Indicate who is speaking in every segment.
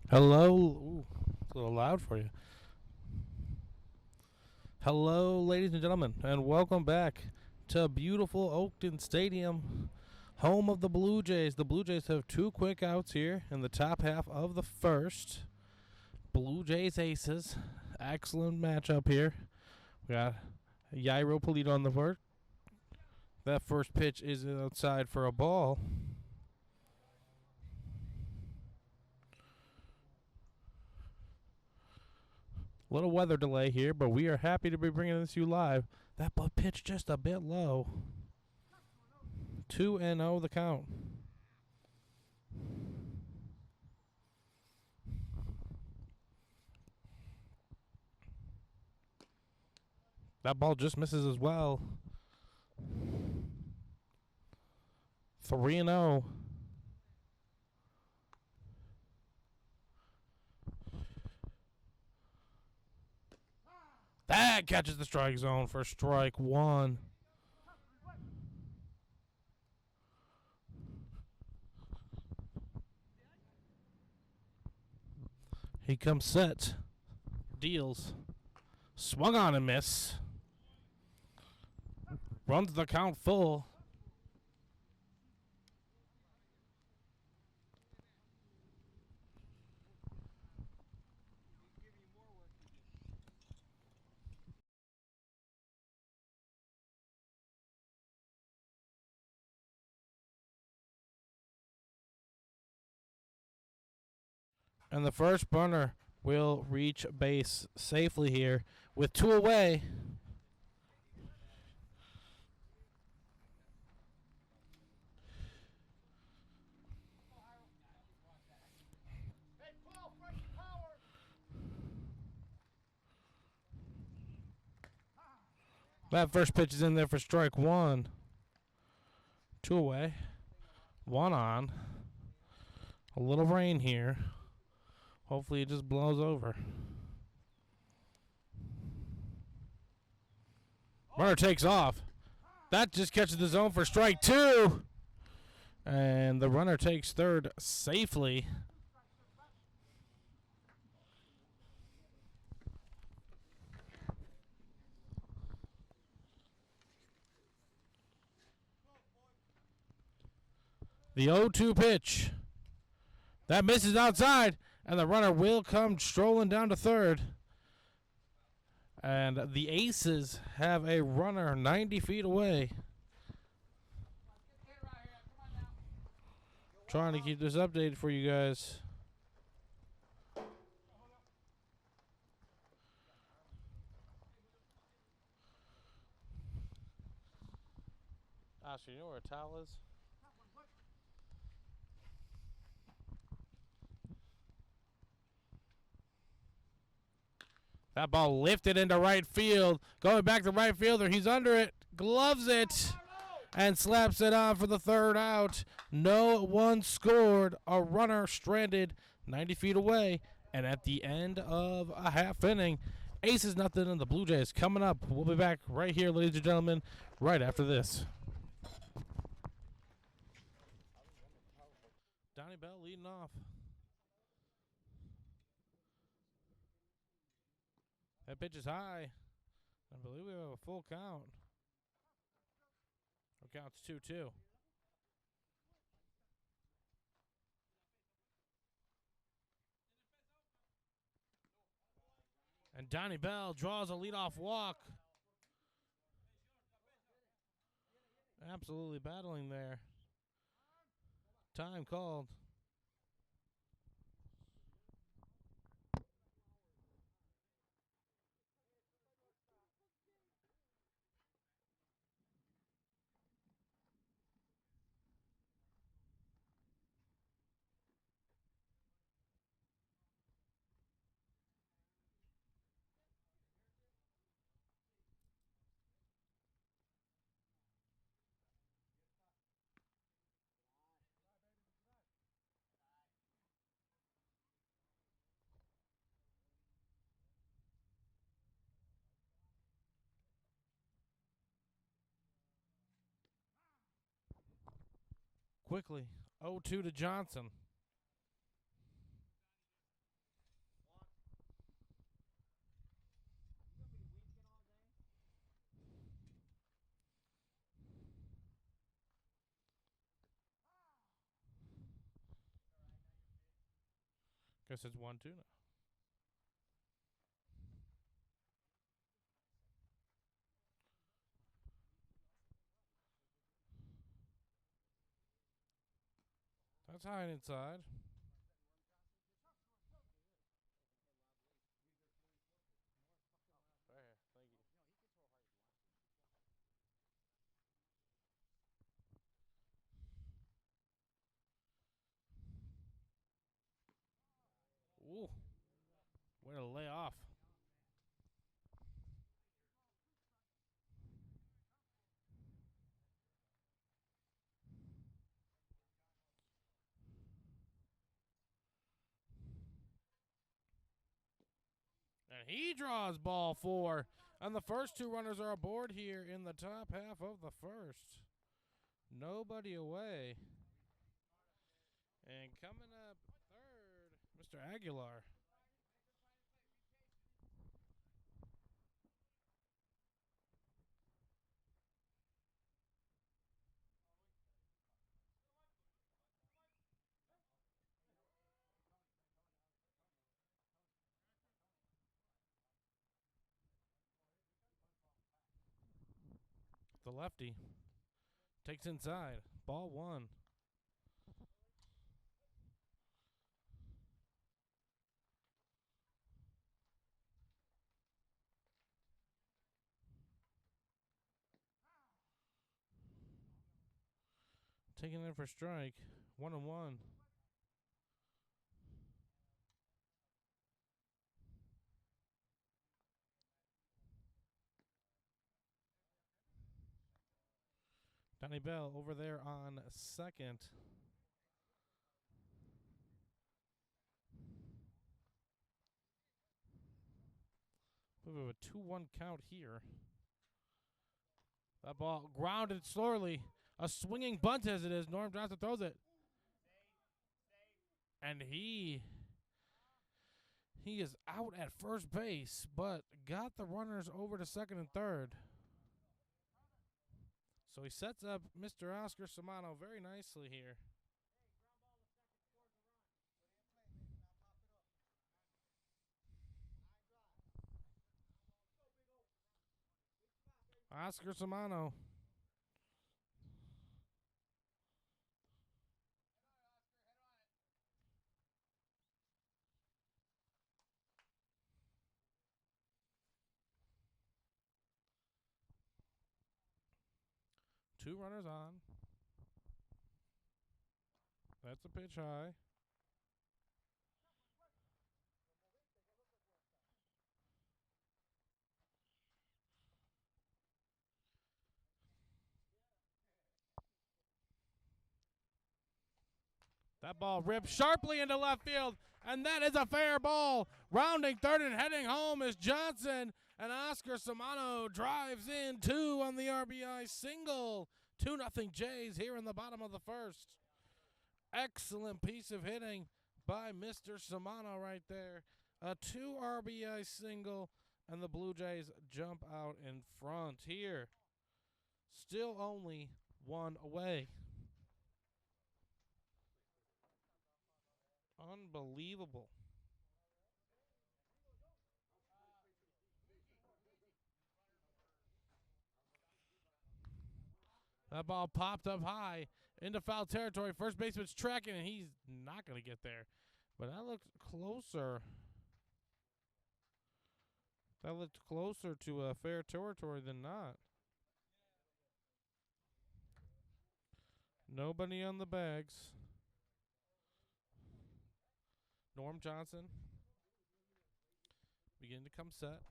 Speaker 1: Hello. Ooh, it's a little loud for you. Hello, ladies and gentlemen, and welcome back to beautiful Oakton Stadium, home of the Blue Jays. The Blue Jays have two quick outs here in the top half of the first. Blue Jays Aces. Excellent matchup here. We got Yairo Polito on the board. That first pitch is outside for a ball. Little weather delay here, but we are happy to be bringing this to you live. That pitch just a bit low. 2-0 the count. That ball just misses as well. 3-0. That catches the strike zone for strike one. He comes set. Deals. Swung on and miss. Runs the count full. And the first runner will reach base safely here with two away. That first pitch is in there for strike one. Two away. One on. A little rain here. Hopefully it just blows over. Runner takes off. That just catches the zone for strike two. And the runner takes third safely. The 0-2 pitch. That misses outside, and the runner will come strolling down to third. And the Aces have a runner 90 feet away. Trying to keep this updated for you guys. Oscar, you know where a towel is? That ball lifted into right field. Going back to right fielder. He's under it. Gloves it. And slaps it on for the third out. No one scored. A runner stranded 90 feet away. And at the end of a half inning, Aces nothing and the Blue Jays coming up. We'll be back right here, ladies and gentlemen, right after this. Donnie Bell leading off. That pitch is high. I believe we have a full count. Our count's 2-2. And Donnie Bell draws a leadoff walk. Absolutely battling there. Time called. Quickly. 0-2 to Johnson. Guess it's 1-2 now. That's high and inside. Right here. Thank you. Ooh. Way to lay off. And he draws ball 4. And the first 2 runners are aboard here in the top half of the first. Nobody away. And coming up third, Mr. Aguilar. The lefty takes inside. Ball 1. Taking in for strike. 1-1. Donnie Bell over there on second. We have a 2-1 count here. That ball grounded slowly. A swinging bunt as it is. Norm Johnson throws it. And he is out at first base, but got the runners over to second and third. So he sets up Mr. Oscar Samano very nicely here. Oscar Samano. Two runners on. That's a pitch high. That ball ripped sharply into left field, and that is a fair ball. Rounding third and heading home is Johnson, and Oscar Samano drives in 2 on the RBI single. 2-0 Jays here in the bottom of the first. Excellent piece of hitting by Mr. Samano right there. A 2 RBI single, and the Blue Jays jump out in front here. Still only 1 away. Unbelievable. That ball popped up high into foul territory. First baseman's tracking, and he's not going to get there. But that looked closer. That looked closer to fair territory than not. Nobody on the bags. Norm Johnson beginning to come set.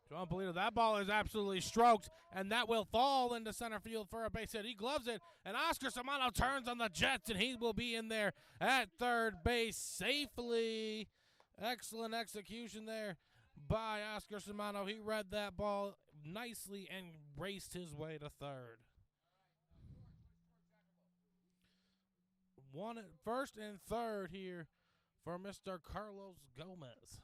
Speaker 1: John Polito, that ball is absolutely stroked, and that will fall into center field for a base hit. He gloves it, and Oscar Samano turns on the Jets, and he will be in there at third base safely. Excellent execution there by Oscar Samano. He read that ball nicely and raced his way to third. First and third here for Mr. Carlos Gomez.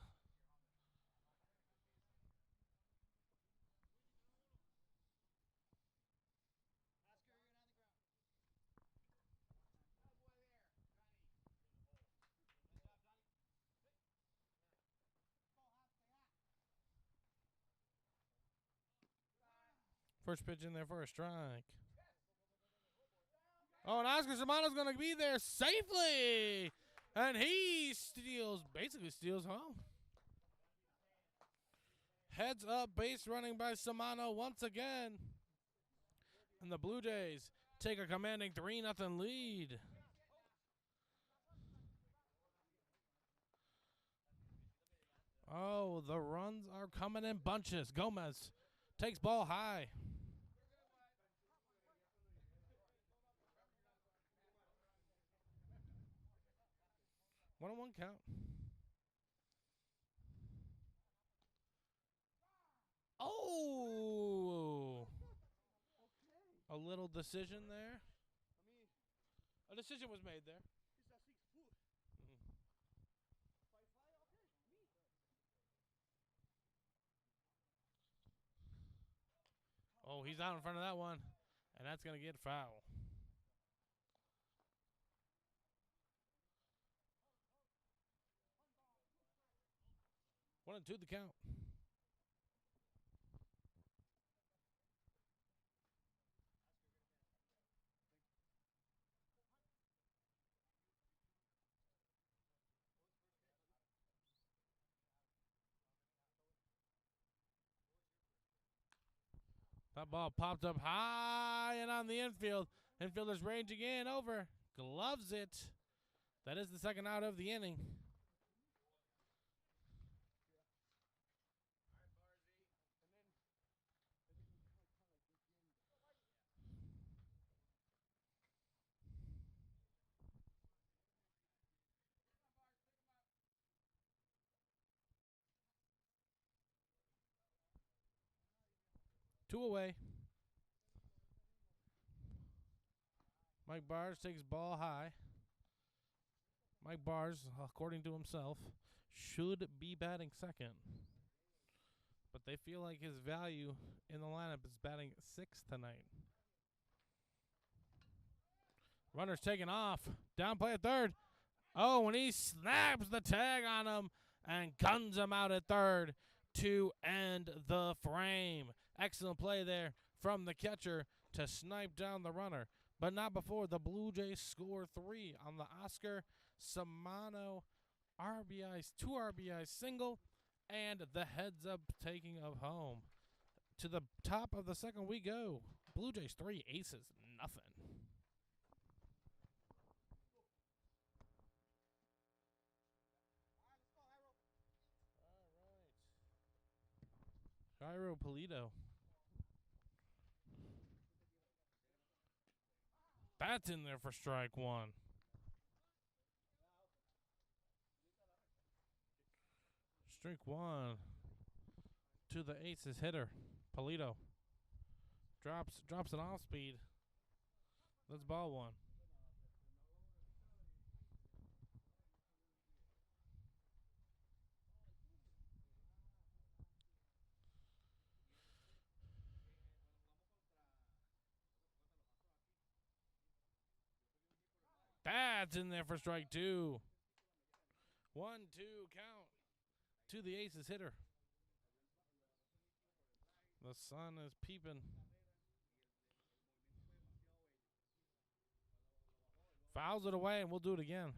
Speaker 1: First pitch in there for a strike. Oh, and Oscar Shimano's going to be there safely. And he basically steals home. Heads up base running by Shimano once again. And the Blue Jays take a commanding 3-0 lead. Oh, the runs are coming in bunches. Gomez takes ball high. 1-1 count. Oh! A little decision there. A decision was made there. Oh, he's out in front of that one. And that's going to get foul. 1-2 the count. That ball popped up high and on the infield. Infielder's ranging in over. Gloves it. That is the second out of the inning. Two away. Mike Bars takes ball high. Mike Bars, according to himself, should be batting second. But they feel like his value in the lineup is batting sixth tonight. Runner's taking off. Down play at third. Oh, and he snaps the tag on him and guns him out at third to end the frame. Excellent play there from the catcher to snipe down the runner. But not before the Blue Jays score 3 on the Oscar Shimano two RBI single, and the heads-up taking of home. To the top of the second we go. Blue Jays 3, Aces nothing. Jairo Polito. That's in there for strike one. Strike one to the Aces hitter, Polito. Drops an off speed. That's ball one. That's in there for strike two. 1-2 count to the Aces hitter. The sun is peeping. Fouls it away, and we'll do it again.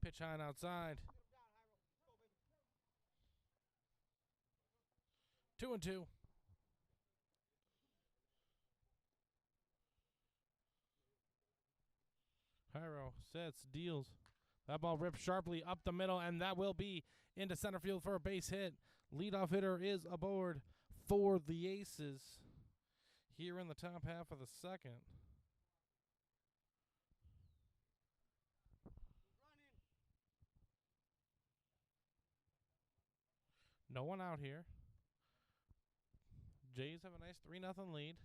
Speaker 1: Pitch high and outside. 2-2. Jairo sets, deals. That ball rips sharply up the middle, and that will be into center field for a base hit. Leadoff hitter is aboard for the Aces here in the top half of the second. No one out here. Jays have a nice 3-0 lead.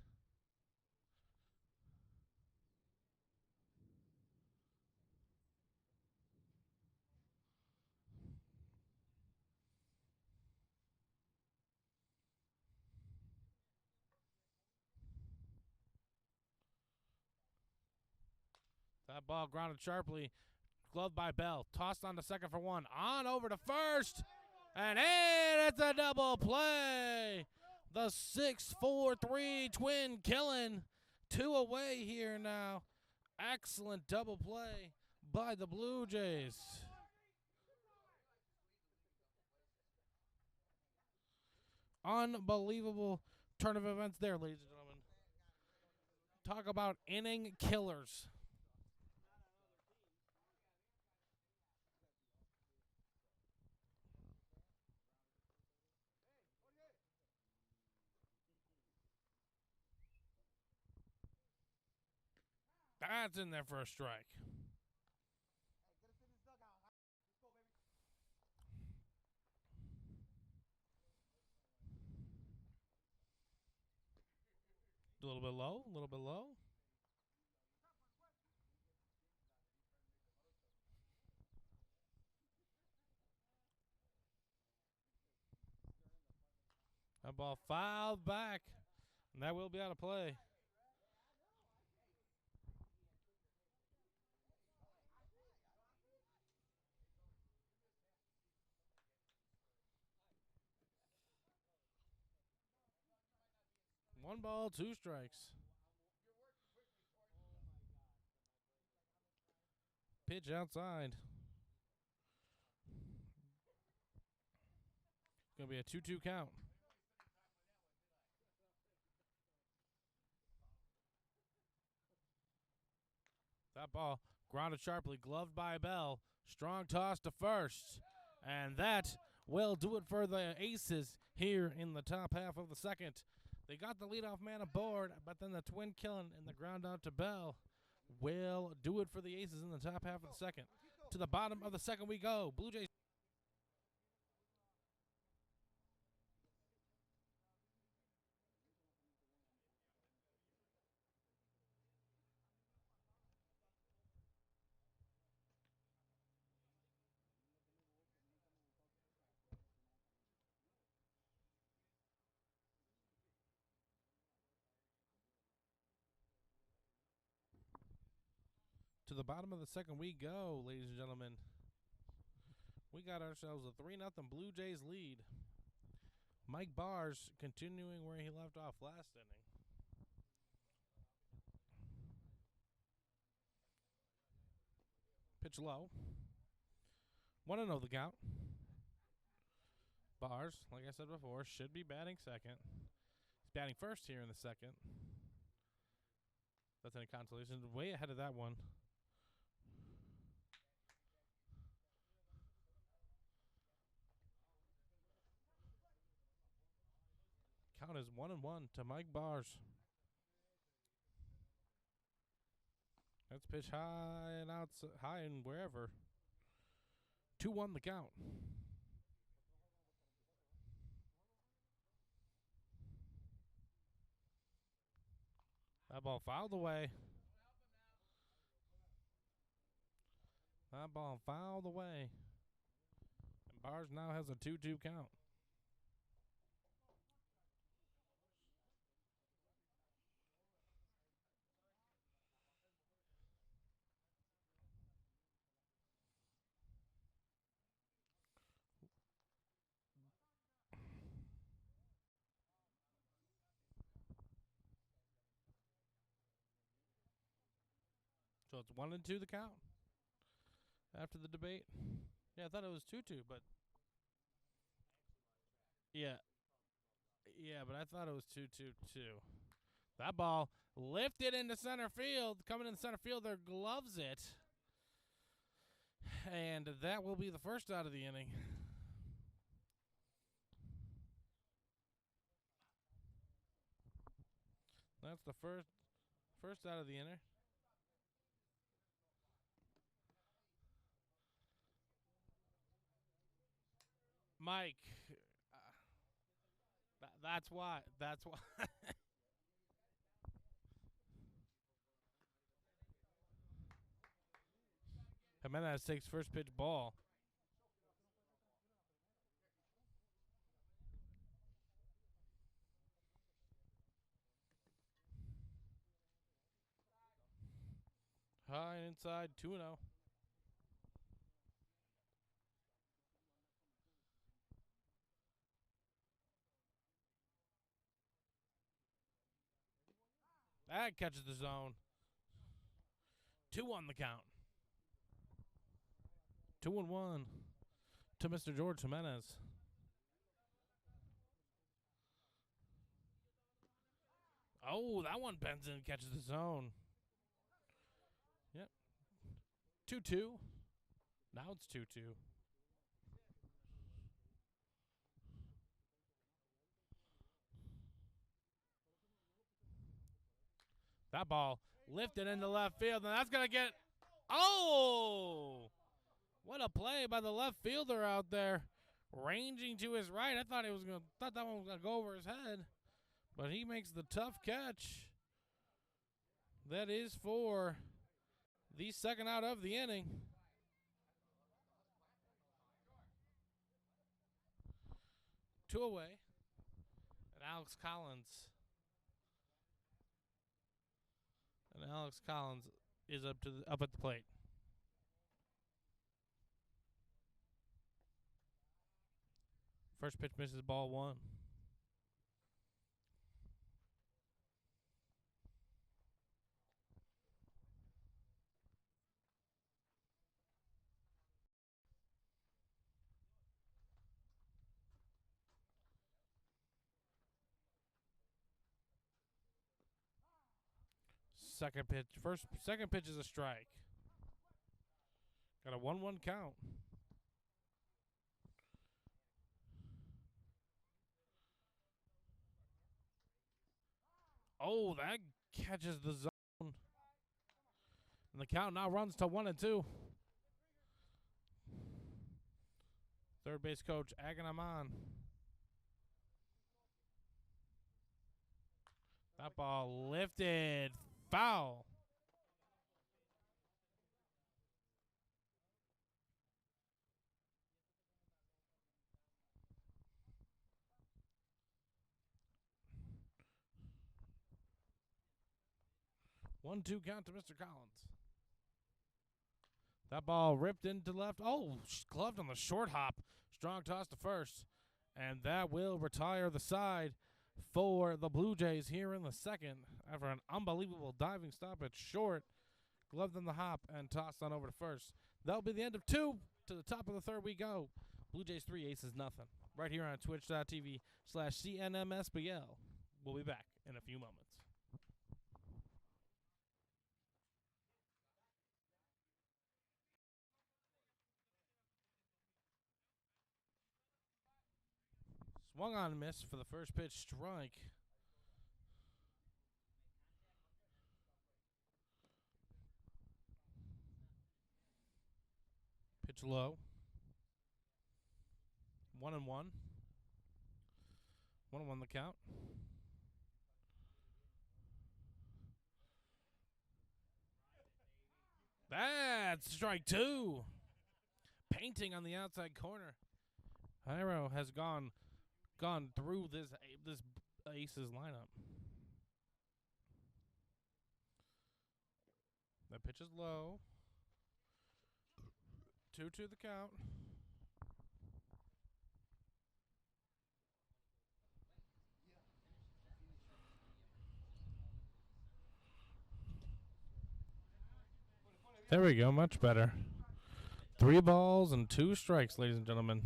Speaker 1: That ball grounded sharply. Gloved by Bell. Tossed on to second for one. On over to first. And in, it's a double play. The 6-4-3 twin killing. 2 away here now. Excellent double play by the Blue Jays. Unbelievable turn of events there, ladies and gentlemen. Talk about inning killers. That's in there for a strike. A little bit low, a little bit low. That ball fouled back, and that will be out of play. One ball, 2 strikes. Pitch outside. Going to be a 2-2 count. That ball grounded sharply, gloved by Bell. Strong toss to first. And that will do it for the Aces here in the top half of the second. They got the leadoff man aboard, but then the twin killing and the ground out to Bell will do it for the Aces in the top half of the second. To the bottom of the second we go. Blue Jays. To the bottom of the second we go, ladies and gentlemen. We got ourselves a 3-0 Blue Jays lead. Mike Bars continuing where he left off last inning. Pitch low. 1-0 the count. Bars, like I said before, should be batting second. He's batting first here in the second. That's any consolation. Way ahead of that one. Count is 1-1 to Mike Bars. That's pitch high and outside, high and wherever. 2-1 the count. That ball fouled away. That ball fouled away. And Bars now has a 2-2 count. So it's 1-2 the count after the debate. Yeah, I thought it was 2-2, but yeah, but I thought it was 2-2 too. That ball lifted into center field. Coming in center fielder gloves it, and that will be the first out of the inning. That's the first out of the inning. Mike, that's why. That's why. Jimenez takes first pitch ball. High and inside, 2-0. That catches the zone. 2 on the count. 2-1 to Mr. George Jimenez. Oh, that one bends in, catches the zone. Yep. 2-2. Now it's 2-2. That ball lifted into left field, and that's going to get... Oh! What a play by the left fielder out there. Ranging to his right. I thought that one was going to go over his head. But he makes the tough catch. That is for the second out of the inning. Two away. And Alex Collins is up at the plate. First pitch misses, ball 1. Second pitch is a strike. Got a 1-1 count. Oh, that catches the zone. And the count now runs to 1-2. Third base coach egging him on. That ball lifted. Foul. One-two count to Mr. Collins. That ball ripped into left. Oh, gloved on the short hop. Strong toss to first. And that will retire the side for the Blue Jays here in the second after an unbelievable diving stop at short. Gloved on the hop and tossed on over to first. That'll be the end of 2. To the top of the third we go. Blue Jays 3, Aces nothing. Right here on twitch.tv/CNMSBL. We'll be back in a few moments. Swung on and missed for the first pitch strike. Pitch low. 1-1. 1-1 the count. That's strike 2. Painting on the outside corner. Jairo has gone through this Aces lineup. That pitch is low. 2-2 the count. There we go, much better. 3 balls and 2 strikes, ladies and gentlemen.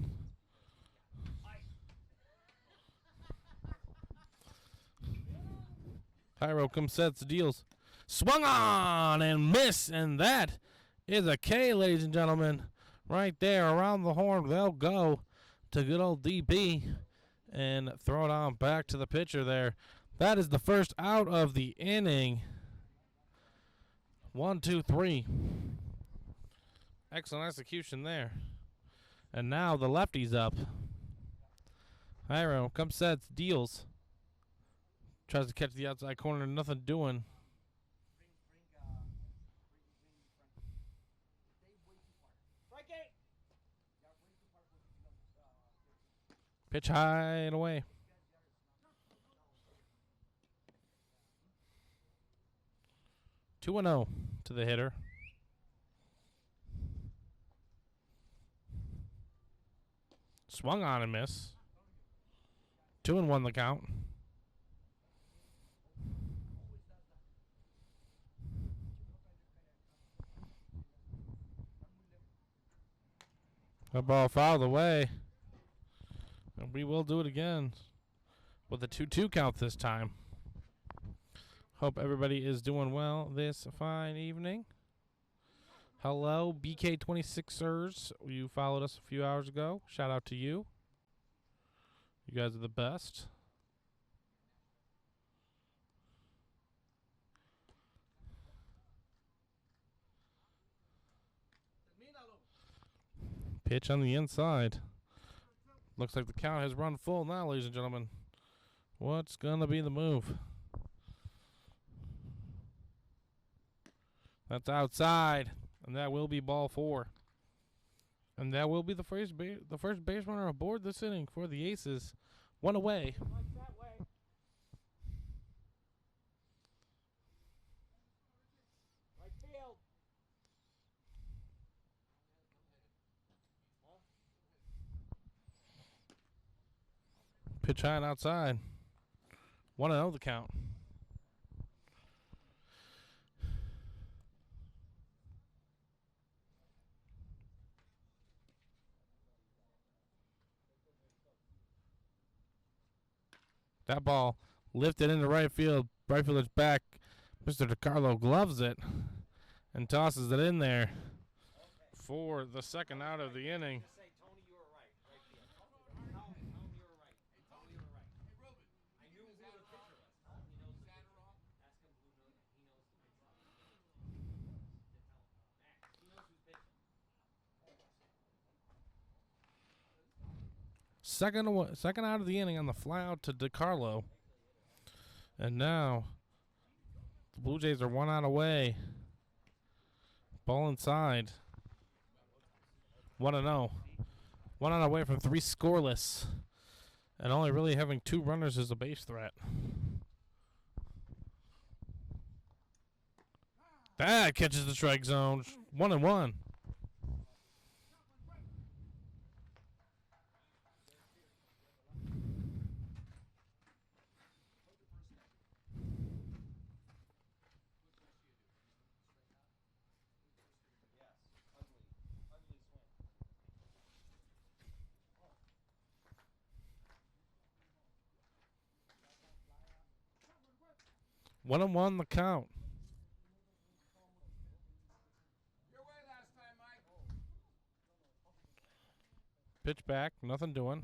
Speaker 1: Jairo comes, sets, deals. Swung on and miss, and that is a K, ladies and gentlemen. Right there, around the horn, they'll go to good old DB and throw it on back to the pitcher there. That is the first out of the inning. 1, 2, 3. Excellent execution there. And now the lefty's up. Jairo comes, sets, deals. Tries to catch the outside corner, nothing doing. Pitch high and away. Two 2-0 to the hitter. Swung on and miss. 2-1 the count. That ball fouled away. And we will do it again with a 2-2 count this time. Hope everybody is doing well this fine evening. Hello, BK26ers. You followed us a few hours ago. Shout out to you. You guys are the best. Pitch on the inside. Looks like the count has run full now, ladies and gentlemen. What's going to be the move? That's outside, and that will be ball 4. And that will be the first base runner aboard this inning for the Aces. 1 away.
Speaker 2: Right field.
Speaker 1: Pitch high and outside. 1-0 the count. That ball lifted into right field. Right fielder's back. Mr. DiCarlo gloves it and tosses it in there for the second out of the inning.
Speaker 2: Just say, Tony, you were right. Right field. Tony, you were right. Tony, you were right. I knew who the pitcher was. He knows the pitcher. Ask him who knows. He knows the pitcher. Max, he knows who's pitching.
Speaker 1: Second out of the inning on the fly out to DiCarlo. And now the Blue Jays are 1 out away. Ball inside. 1-0. 1 out away from 3 scoreless. And only really having 2 runners is a base threat. That catches the strike zone. 1-1. One and one the count.
Speaker 2: Your way last time, Mike.
Speaker 1: Pitch back, nothing doing.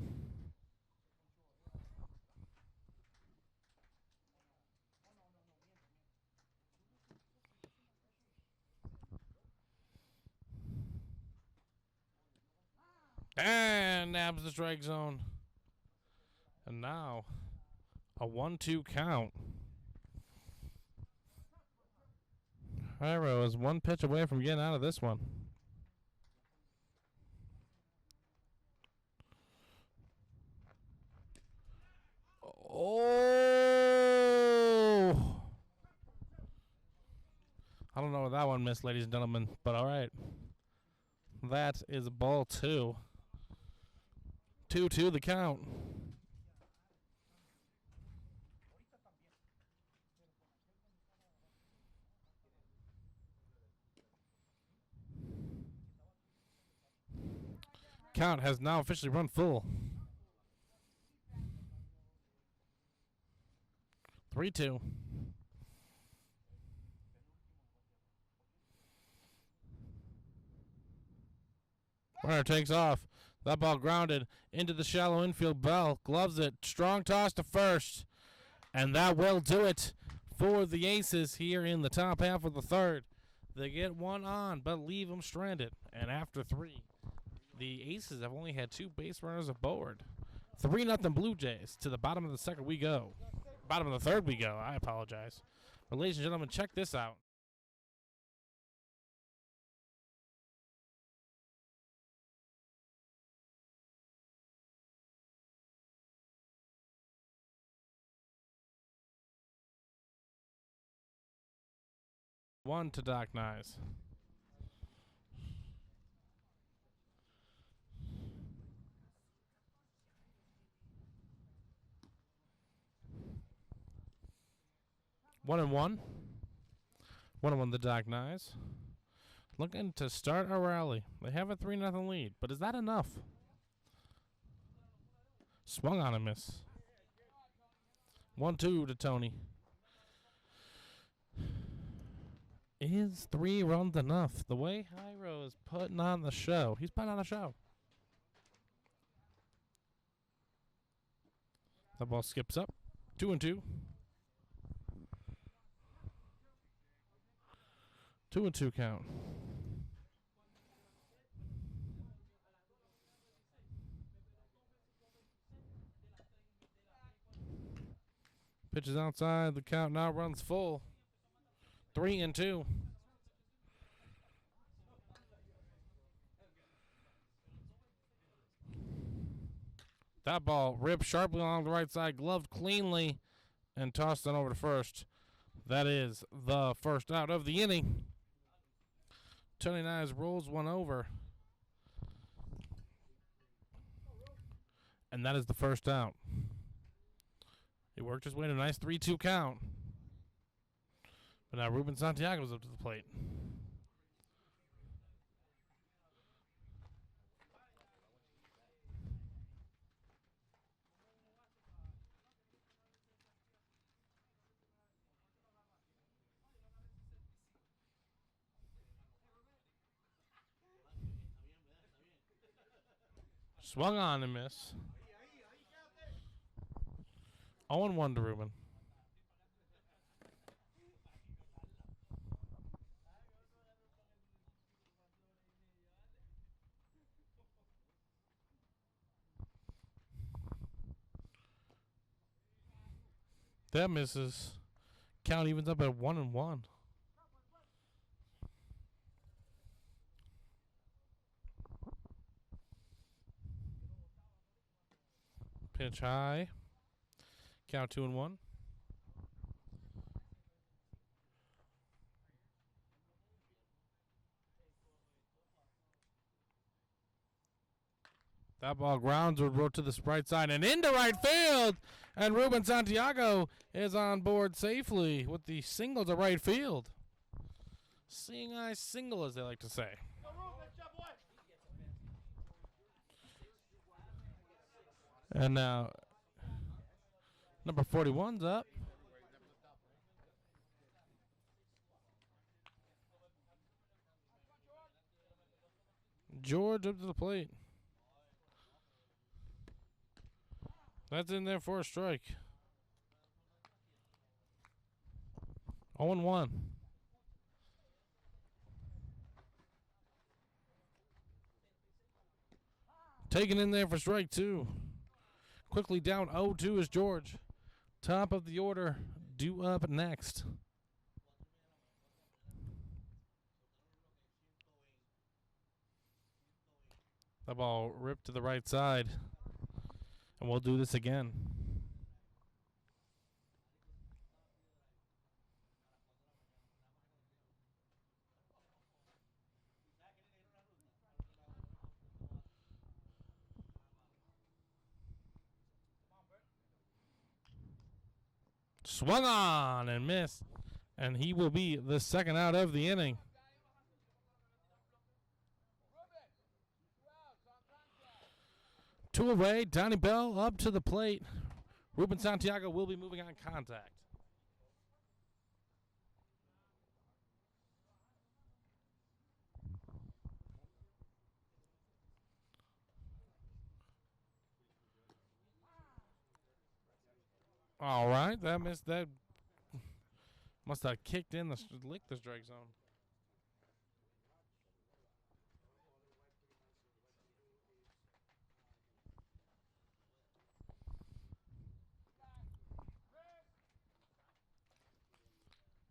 Speaker 1: And nabs the strike zone. And now a 1-2 count. Hyro is 1 pitch away from getting out of this one. Oh! I don't know where that one missed, ladies and gentlemen, but all right. That is ball 2. 2-2 the count. Count has now officially run full. 3-2. Runner takes off. That ball grounded into the shallow infield. Bell gloves it. Strong toss to first. And that will do it for the Aces here in the top half of the third. They get one on, but leave them stranded. And after 3, the Aces have only had 2 base runners aboard. 3-0 Blue Jays. To the bottom of the second we go. Bottom of the third we go. I apologize. But ladies and gentlemen, check this out. One to Doc Nyes. 1-1. 1-1 the Dark Knights. Looking to start a rally. They have a 3-0 lead, but is that enough? Swung on a miss. 1-2 to Tony. Is 3 runs enough? The way Hyro is putting on the show. He's putting on a show. The ball skips up. 2-2. 2-2 count. Pitches outside. The count now runs full. 3-2. That ball ripped sharply along the right side, gloved cleanly, and tossed on over to first. That is the first out of the inning. Tony Nyes rolls one over. And that is the first out. He worked his way to a nice 3-2 count. But now Ruben Santiago's up to the plate. Swung on and miss. 0-1 to Ruben. That misses. Count evens up at 1-1. Pitch high. Count 2-1. That ball grounds would roll to the right side and into right field. And Ruben Santiago is on board safely with the single to right field. Seeing eye single, as they like to say. And now, number 41's up. George up to the plate. That's in there for a strike. 0-1. Taken in there for strike 2. Quickly down 0-2 is George. Top of the order, due up next. The ball ripped to the right side. And we'll do this again. Swung on and missed. And he will be the second out of the inning. Two away, Donnie Bell up to the plate. Ruben Santiago will be moving on contact. All right, that missed that. Must have kicked in the licked the strike zone.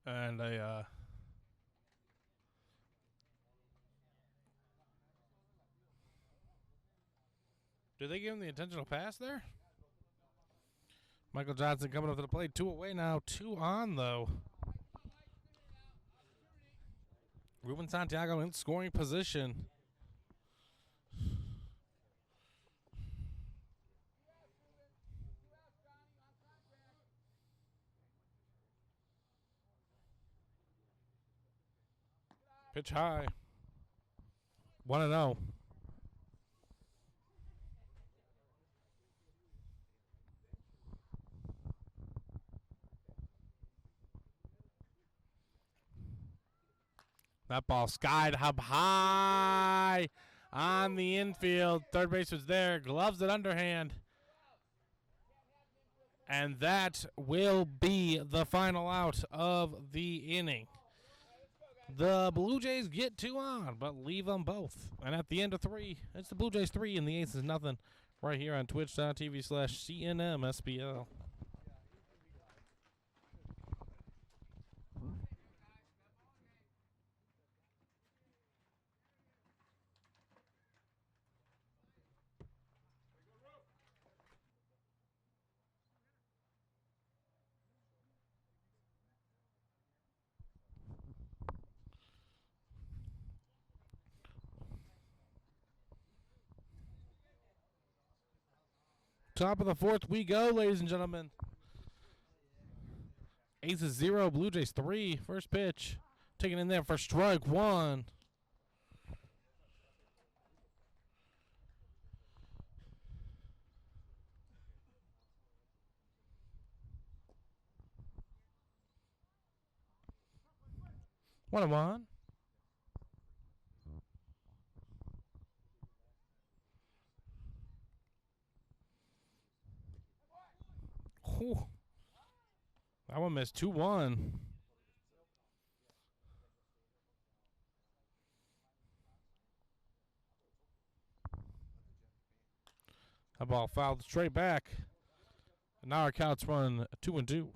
Speaker 1: And did they give him the intentional pass there? Michael Johnson coming up to the plate. 2 away now. 2 on, though. Ruben Santiago in scoring position. Pitch high. 1-0. That ball skied up high on the infield. Third base was there. Gloves it underhand. And that will be the final out of the inning. The Blue Jays get 2 on, but leave them both. And at the end of 3, it's the Blue Jays 3 and the Aces nothing. Right here on twitch.tv/CNMSBL. Top of the 4th we go, ladies and gentlemen. Aces 0, Blue Jays 3. First pitch. Taken in there for strike 1. One and one. Whew. That one missed 2-1. That ball fouled straight back. And now our counts run 2-2.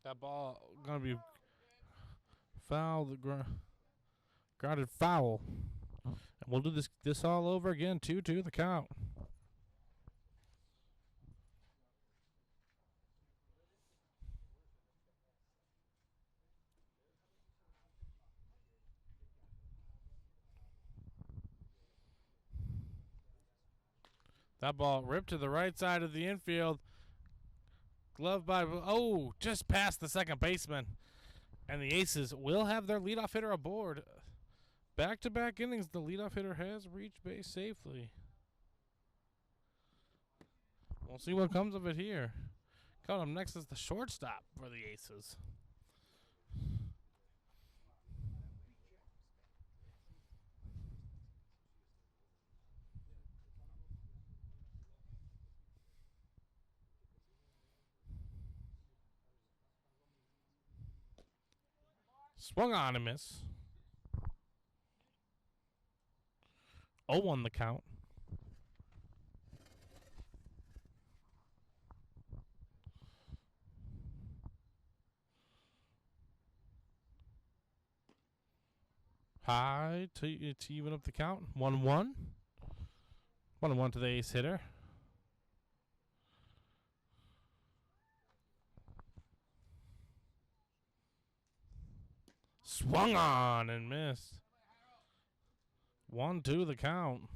Speaker 1: That ball gonna be fouled, grounded foul, and we'll do this all over again. 2-2 the count. That ball ripped to the right side of the infield. Glove by, just past the second baseman. And the Aces will have their leadoff hitter aboard. Back-to-back innings, the leadoff hitter has reached base safely. We'll see what comes of it here. Coming up next is the shortstop for the Aces. Swung on and miss. 0-1 the count. High to even up the count. 1-1. 1-1 to the ace hitter. Swung on and missed. 1-2 the count.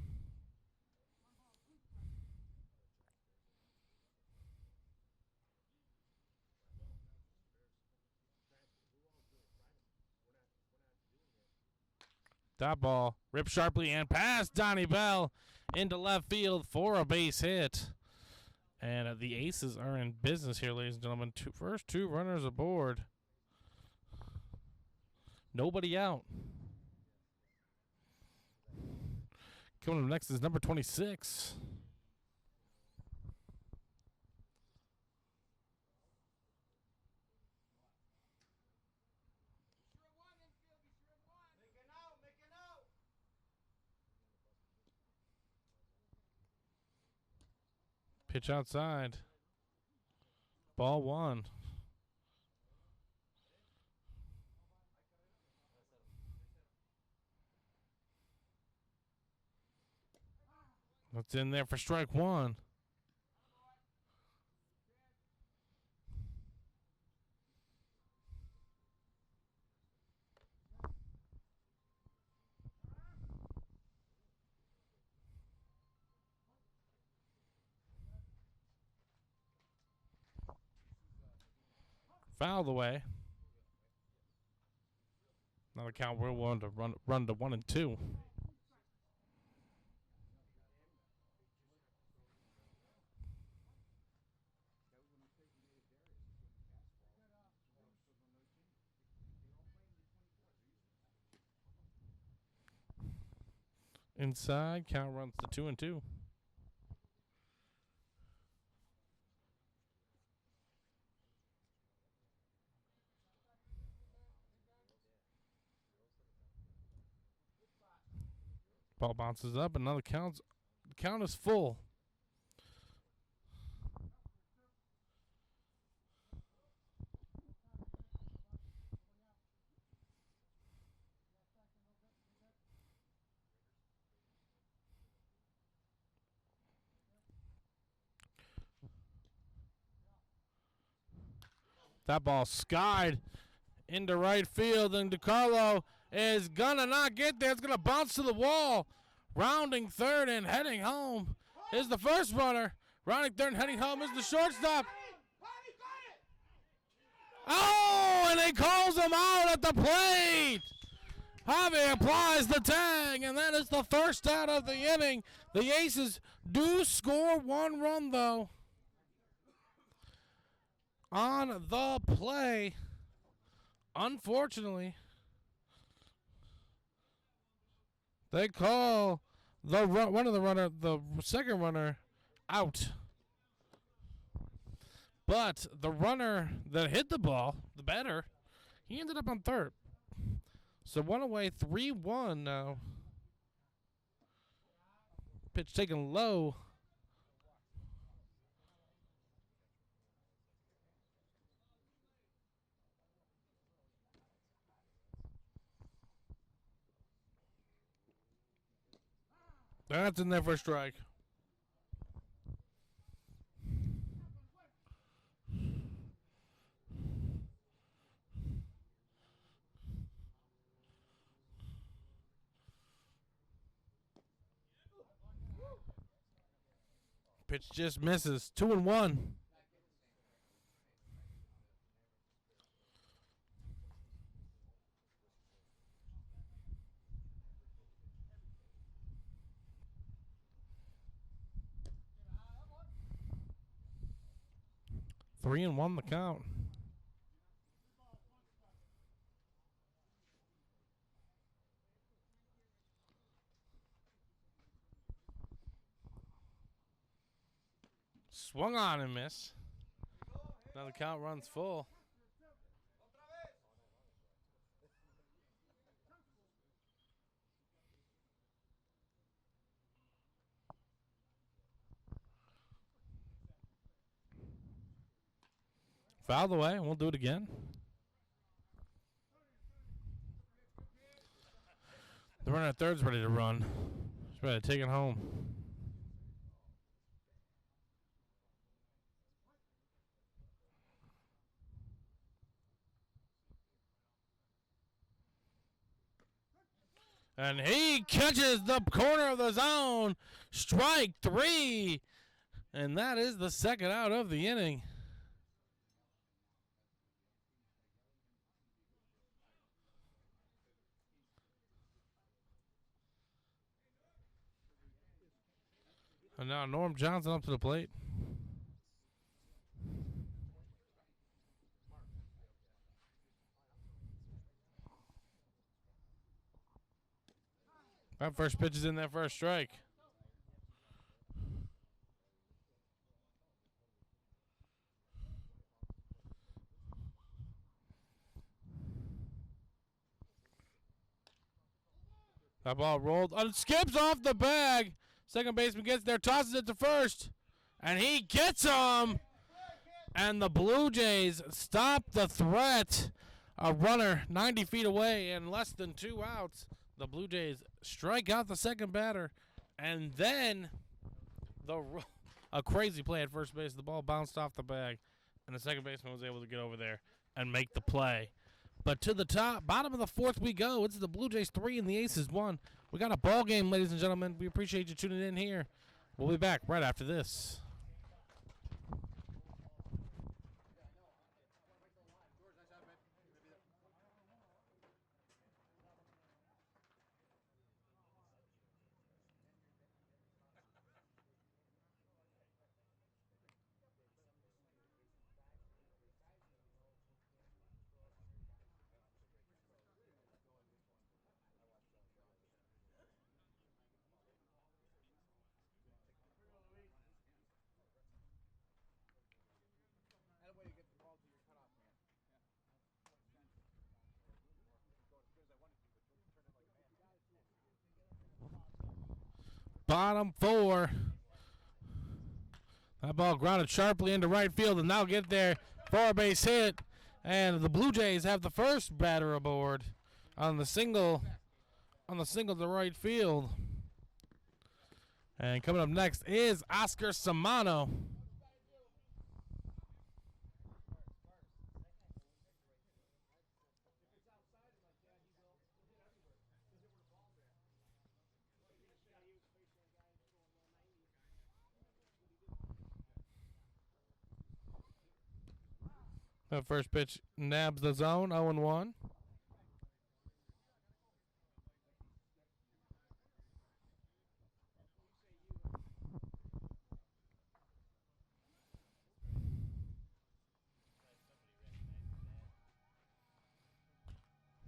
Speaker 1: That ball ripped sharply and past Donnie Bell into left field for a base hit. And the Aces are in business here, ladies and gentlemen. First 2 runners aboard. Nobody out. Coming up next is number 26. Pitch outside. Ball 1. That's in there for strike 1. Fouled away. Another count we're willing to run to 1 and 2. Inside, count runs to 2 and 2. Ball bounces up. Another count. The count is full. That ball skied into right field, and DeCarlo is gonna not get there. It's gonna bounce to the wall. Rounding third and heading home is the first runner. Rounding third and heading home is the shortstop. Oh, and he calls him out at the plate. Javi applies the tag, and that is the first out of the inning. The Aces do score 1 run, though, on the play. Unfortunately, they call the second runner out. But the runner that hit the ball, the batter, he ended up on third. So 1 away, 3-1 now. Pitch taken low. That's in there for a strike. Pitch just misses. 2-1. Three and 1 the count. Swung on and miss. Now the count runs full. Fouled away. We'll do it again. The runner at third's ready to run. He's ready to take it home. And he catches the corner of the zone. Strike 3. And that is the second out of the inning. And now Norm Johnson up to the plate. That first pitch is in there for a strike. That ball rolled. Skips off the bag. Second baseman gets there, tosses it to first. And he gets him. And the Blue Jays stop the threat. A runner 90 feet away and less than 2 outs. The Blue Jays strike out the second batter. And then a crazy play at first base. The ball bounced off the bag. And the second baseman was able to get over there and make the play. But to the bottom of the fourth we go. It's the Blue Jays 3 and the Aces 1. We got a ball game, ladies and gentlemen. We appreciate you tuning in here. We'll be back right after this. bottom 4. That ball grounded sharply into right field, and now get there for a base hit. And the Blue Jays have the first batter aboard on the single to right field. And coming up next is Oscar Samano. The first pitch nabs the zone, 0-1.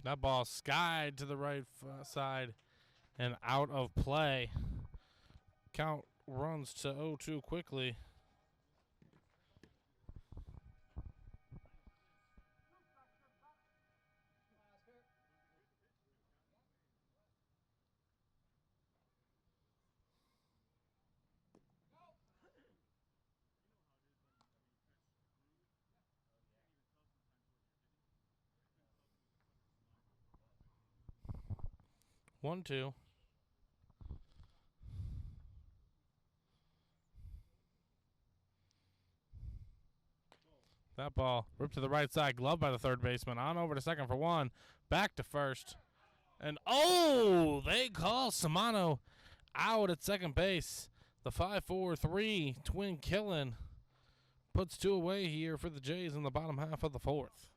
Speaker 1: That ball skied to the right side and out of play. Count runs to 0-2 quickly. One, two. That ball ripped to the right side, gloved by the third baseman. On over to second for one. Back to first. And they call Samano out at second base. The 5-4-3 twin killing puts 2 away here for the Jays in the bottom half of the 4th.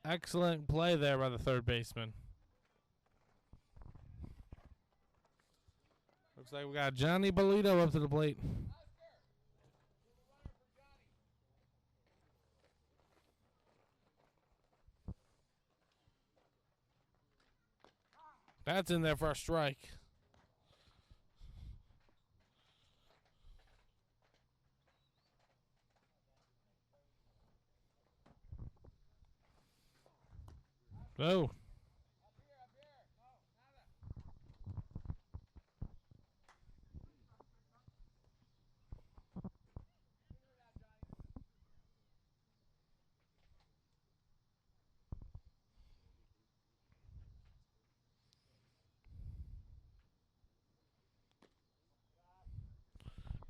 Speaker 1: Excellent play there by the third baseman. Looks like we got Johnny Bolito up to the plate. That's in there for a strike. Oh.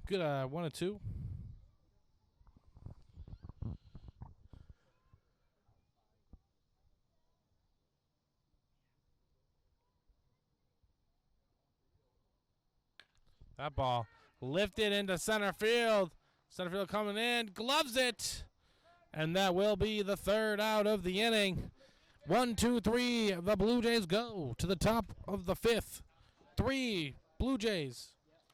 Speaker 1: Good 1-2. That ball lifted into center field. Center field coming in, gloves it. And that will be the third out of the inning. 1, 2, 3. The Blue Jays go to the top of the 5th. 3 Blue Jays.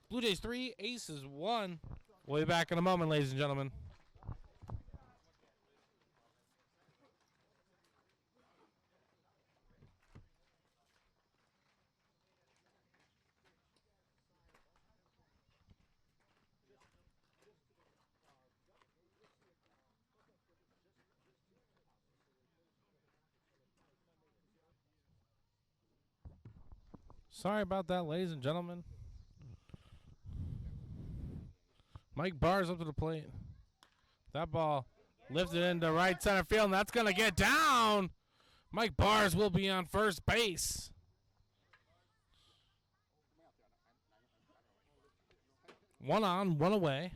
Speaker 1: Blue Jays 3, Aces 1. We'll be back in a moment, ladies and gentlemen. Sorry about that, ladies and gentlemen. Mike Barr's up to the plate. That ball lifted into right center field, and that's going to get down. Mike Barrs will be on first base. One on, one away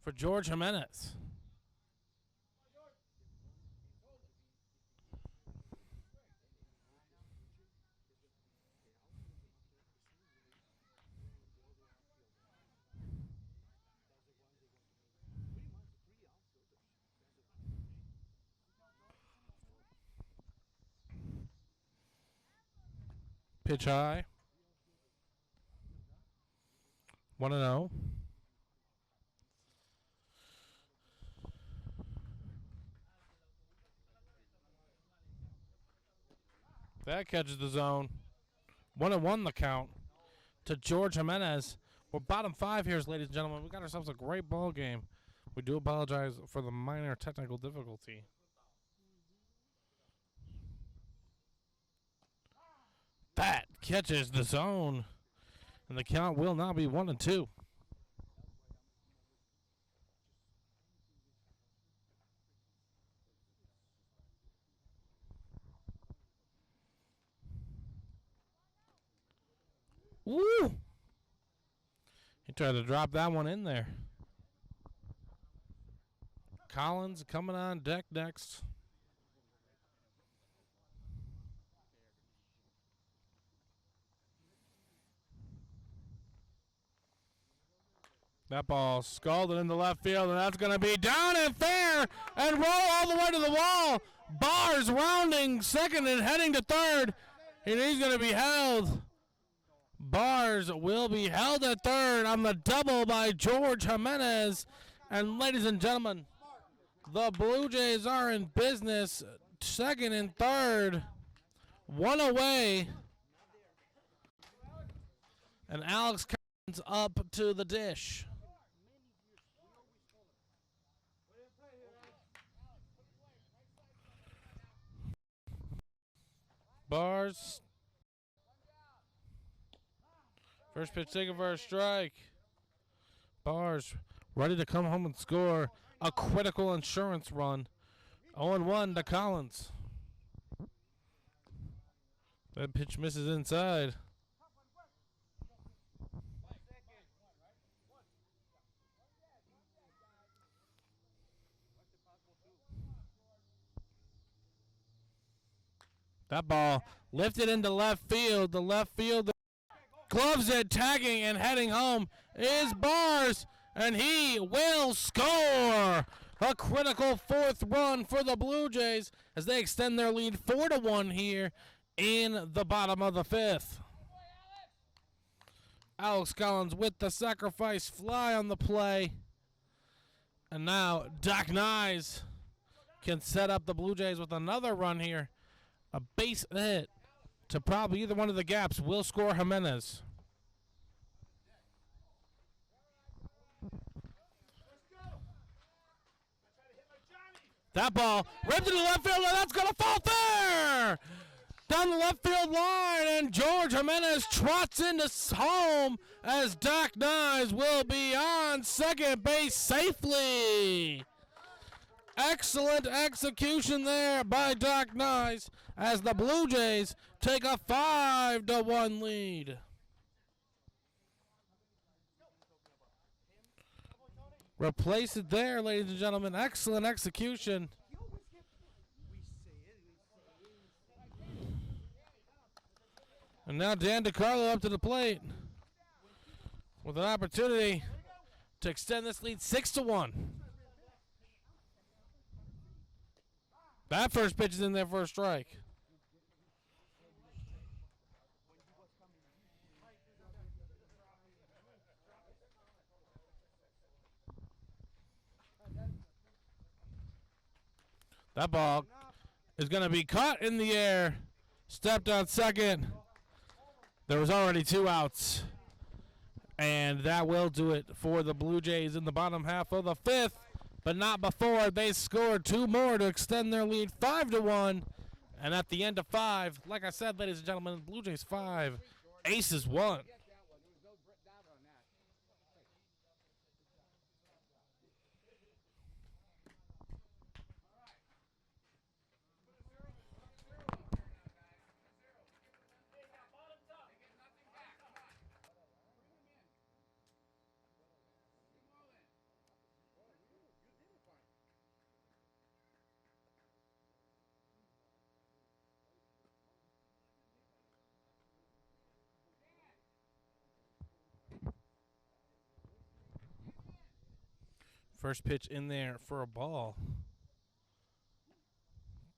Speaker 1: for George Jimenez. Pitch high. 1-0. That catches the zone. 1-1 the count to George Jimenez. We're bottom 5 here, ladies and gentlemen. We got ourselves a great ball game. We do apologize for the minor technical difficulty. That catches the zone. And the count will now be 1-2. Woo! He tried to drop that one in there. Collins coming on deck next. That ball scalded into left field, and that's going to be down and fair and roll all the way to the wall. Bars rounding second and heading to third, and he's going to be held. Bars will be held at third on the double by George Jimenez. And ladies and gentlemen, the Blue Jays are in business, second and third, one away. And Alex Collins up to the dish. Bars. First pitch taken for a strike. Bars ready to come home and score a critical insurance run. 0-1 to Collins. That pitch misses inside. That ball lifted into left field. The left fielder gloves it, tagging and heading home is Bars, and he will score a critical fourth run for the Blue Jays as they extend their lead 4-1 here in the bottom of the fifth. Alex Collins with the sacrifice fly on the play. And now Doc Nyes can set up the Blue Jays with another run here. A base hit to probably either one of the gaps will score Jimenez. That ball ripped into the left field, and that's going to fall fair! Down the left field line, and George Jimenez trots into home as Doc Nyes will be on second base safely. Excellent execution there by Doc Nyes as the Blue Jays take a 5-1 lead. Replace it there, ladies and gentlemen. Excellent execution. And now Dan DeCarlo up to the plate with an opportunity to extend this lead 6-1. That first pitch is in there for a strike. That ball is going to be caught in the air. Stepped on second. There was already 2 outs. And that will do it for the Blue Jays in the bottom half of the fifth. But not before they scored 2 more to extend their lead 5-1. And at the end of 5, like I said, ladies and gentlemen, Blue Jays 5, Aces 1. First pitch in there for a ball.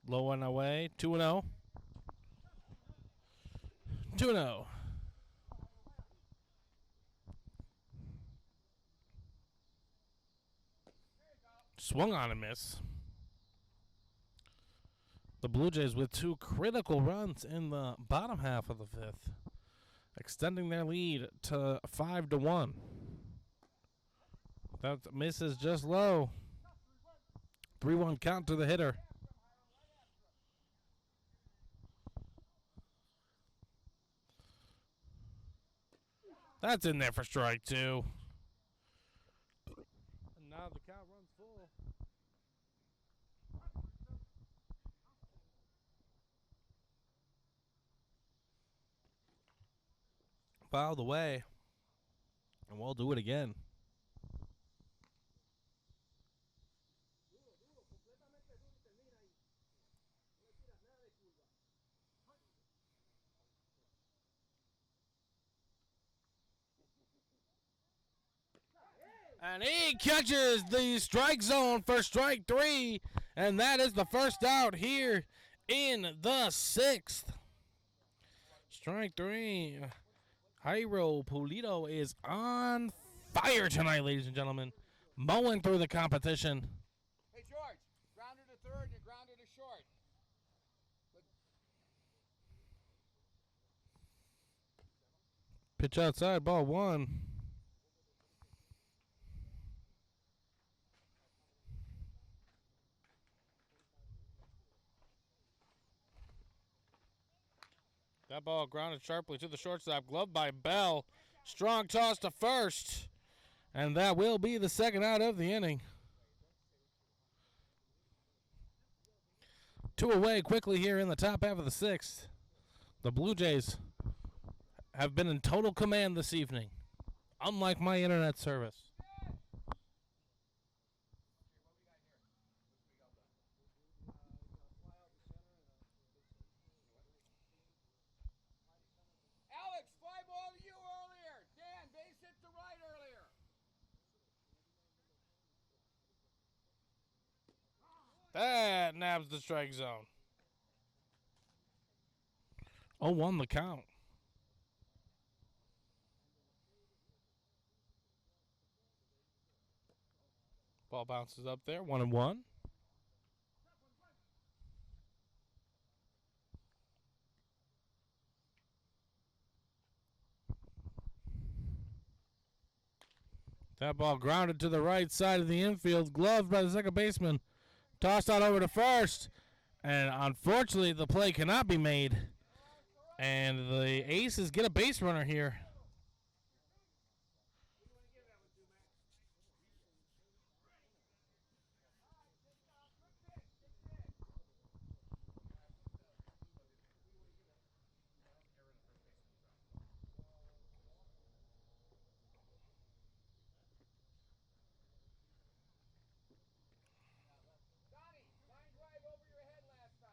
Speaker 1: Low and away. 2-0. 2-0. Swung on a miss. The Blue Jays with 2 critical runs in the bottom half of the fifth, extending their lead to 5-1. That miss is just low. 3-1 count to the hitter. That's in there for strike two. And now the count runs full. Fouled away. And we'll do it again. And he catches the strike zone for strike three. And that is the first out here in the sixth. Strike three. Jairo Pulido is on fire tonight, ladies and gentlemen. Mowing through the competition.
Speaker 3: Hey, George, grounder to third and grounder to short.
Speaker 1: Pitch outside, ball one. That ball grounded sharply to the shortstop. Gloved by Bell. Strong toss to first. And that will be the second out of the inning. Two away quickly here in the top half of the sixth. The Blue Jays have been in total command this evening, unlike my internet service.
Speaker 3: Alex, fly ball to you earlier. Dan, base hit to right earlier.
Speaker 1: That nabs the strike zone. 0-1 the count. Ball bounces up there, 1-1. That ball grounded to the right side of the infield, gloved by the second baseman. Tossed out over to first. And unfortunately, the play cannot be made. And the Aces get a base runner here.
Speaker 3: Donnie, line drive over your head last time.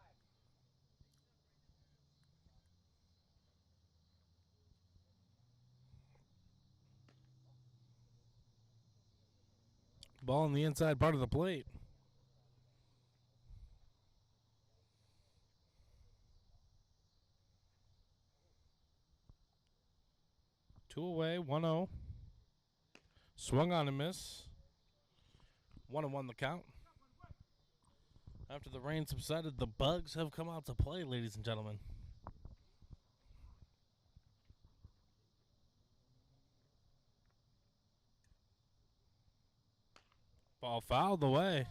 Speaker 1: Ball on the inside part of the plate. Two away, 1-0. Swung on and miss. 1-1 the count. After the rain subsided, the Bugs have come out to play, ladies and gentlemen. Ball fouled away.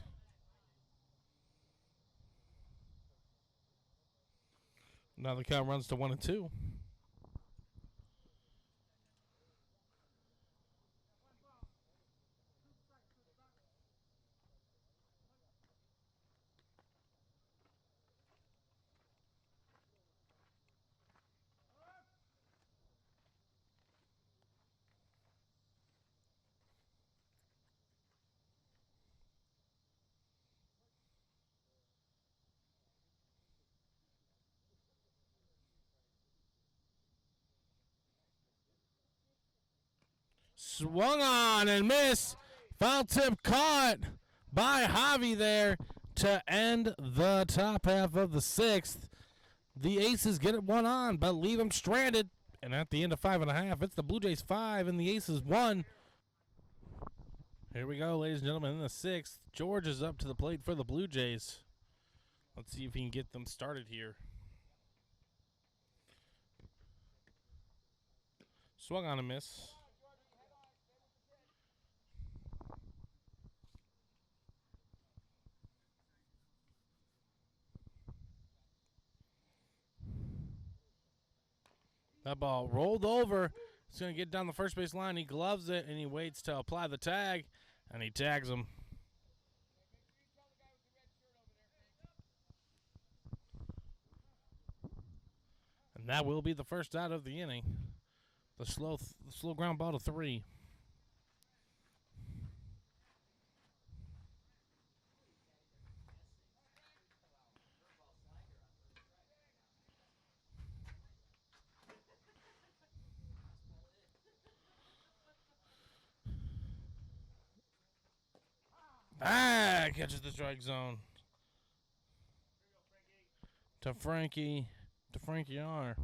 Speaker 1: Now the count runs to 1-2. Swung on and missed. Foul tip caught by Javi there to end the top half of the sixth. The Aces get it one on, but leave them stranded. And at the end of 5.5, it's the Blue Jays 5 and the Aces 1. Here we go, ladies and gentlemen, in the sixth. George is up to the plate for the Blue Jays. Let's see if he can get them started here. Swung on a miss. That ball rolled over He's going to get down the first base line. He gloves it, and he waits to apply the tag, and he tags him. And that will be the first out of the inning. The slow ground ball to 3. Catches the strike zone. To Frankie R.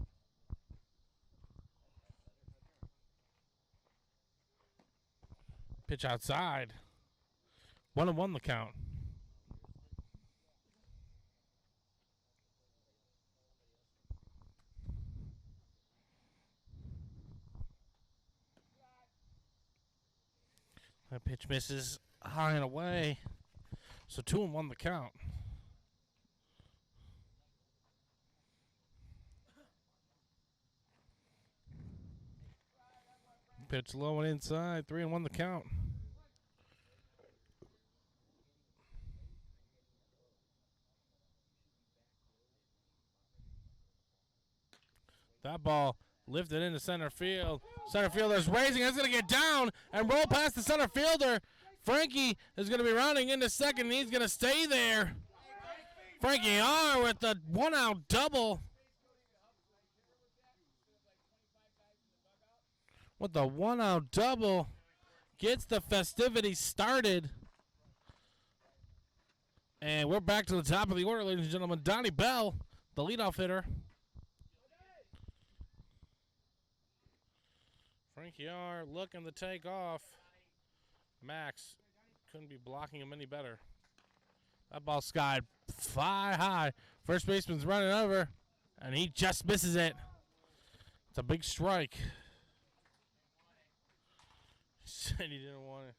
Speaker 1: Pitch outside. 1-1 the count. That pitch misses high and away. So 2-1 the count. Pitch low and inside. 3-1 the count. That ball lifted into center field. Center fielder's raising. It's going to get down and roll past the center fielder. Frankie is going to be rounding into second, and he's going to stay there. Frankie R with the 1-out double. With the 1-out double. Gets the festivities started. And we're back to the top of the order, ladies and gentlemen. Donnie Bell, the leadoff hitter. Frankie R looking to take off. Max couldn't be blocking him any better. That ball skied fly high. First baseman's running over, and he just misses it. It's a big strike. He said he didn't want it.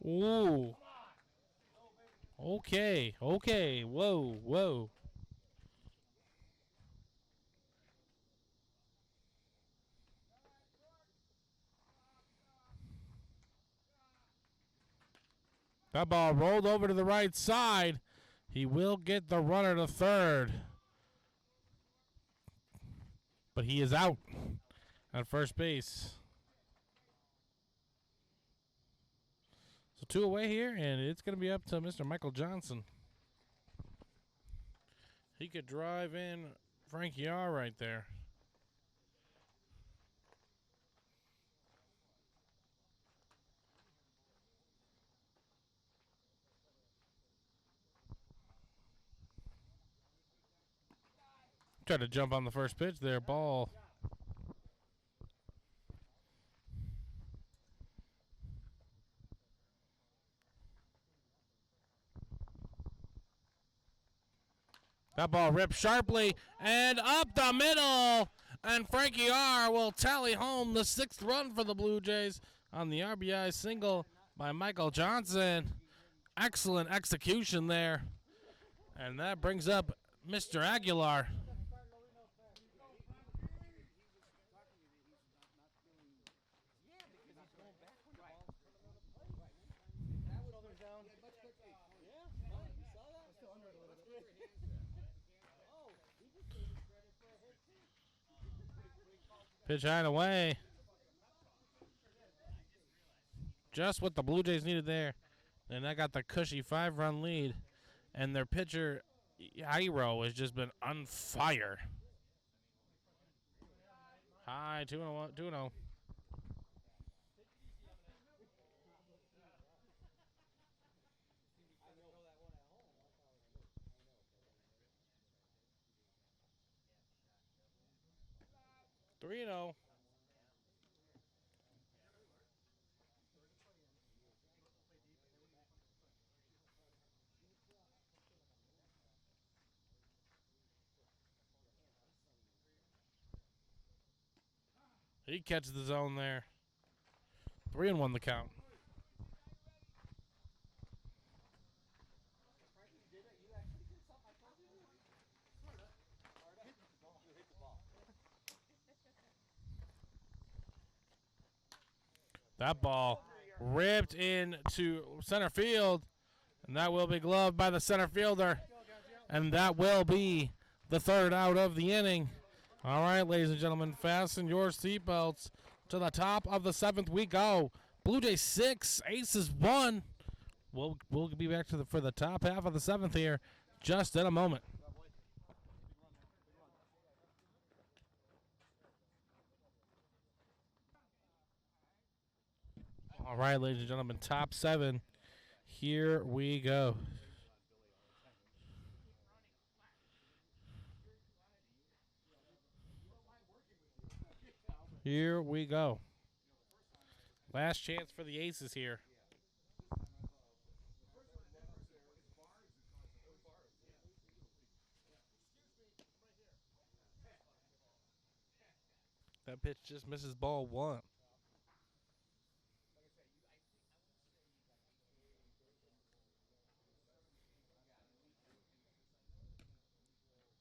Speaker 1: Ooh. Okay. Whoa. That ball rolled over to the right side. He will get the runner to third. But he is out at first base. So 2 away here, and it's going to be up to Mr. Michael Johnson. He could drive in Frankie R right there. Tried to jump on the first pitch there. Ball. That ball ripped sharply and up the middle. And Frankie R will tally home the 6th run for the Blue Jays on the RBI single by Michael Johnson. Excellent execution there. And that brings up Mr. Aguilar. Pitch high and away. Just what the Blue Jays needed there. And that got the cushy 5-run lead. And their pitcher, Iro, has just been on fire. High, 2-0. 3-0. He catches the zone there. 3-1 the count. That ball ripped into center field, and that will be gloved by the center fielder, and that will be the third out of the inning. All right, ladies and gentlemen, fasten your seatbelts. To the top of the 7th we go. Blue Jays 6, Aces 1. We'll be back for the top half of the 7th here just in a moment. All right, ladies and gentlemen, top 7. Here we go. Here we go. Last chance for the Aces here. That pitch just misses ball 1.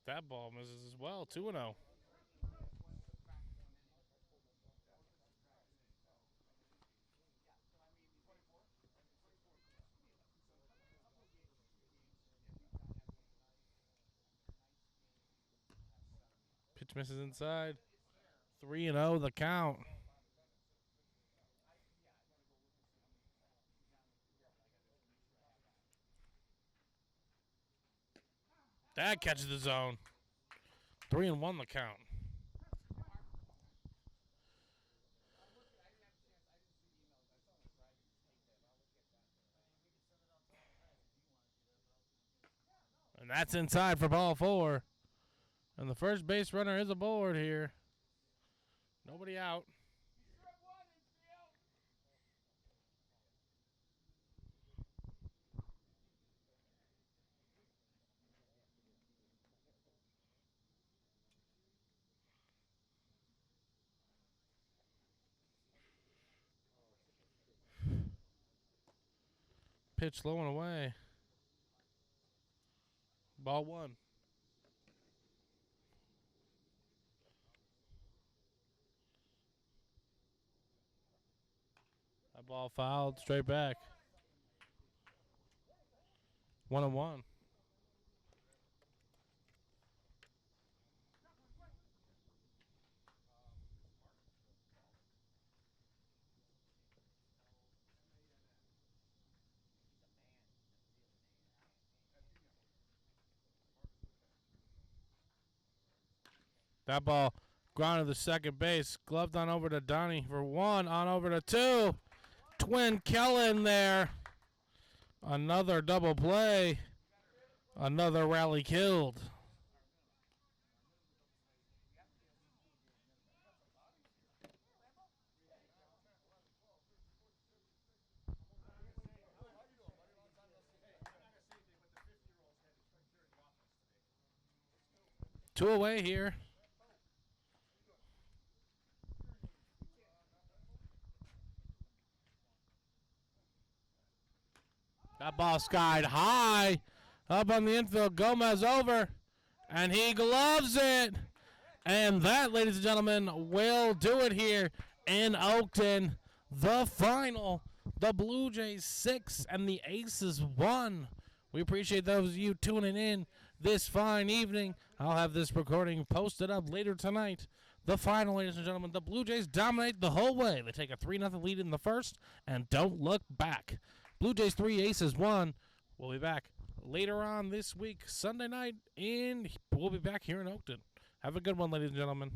Speaker 1: That ball misses as well. 2-0. Pitch misses inside. 3-0 the count. That catches the zone. 3-1 the count. And that's inside for ball 4. And the first base runner is aboard here. Nobody out. Pitch low and away. Ball 1. That ball fouled straight back. 1-1. That ball grounded to second base. Gloved on over to Donnie for 1. On over to 2. Twin Kellen there. Another double play. Another rally killed. Two away here. That ball skied high. Up on the infield. Gomez over. And he gloves it. And that, ladies and gentlemen, will do it here in Oakton. The final. The Blue Jays 6 and the Aces 1. We appreciate those of you tuning in this fine evening. I'll have this recording posted up later tonight. The final, ladies and gentlemen, the Blue Jays dominate the whole way. They take a 3-0 lead in the first and don't look back. Blue Jays 3, Aces 1. We'll be back later on this week, Sunday night, we'll be back here in Oakton. Have a good one, ladies and gentlemen.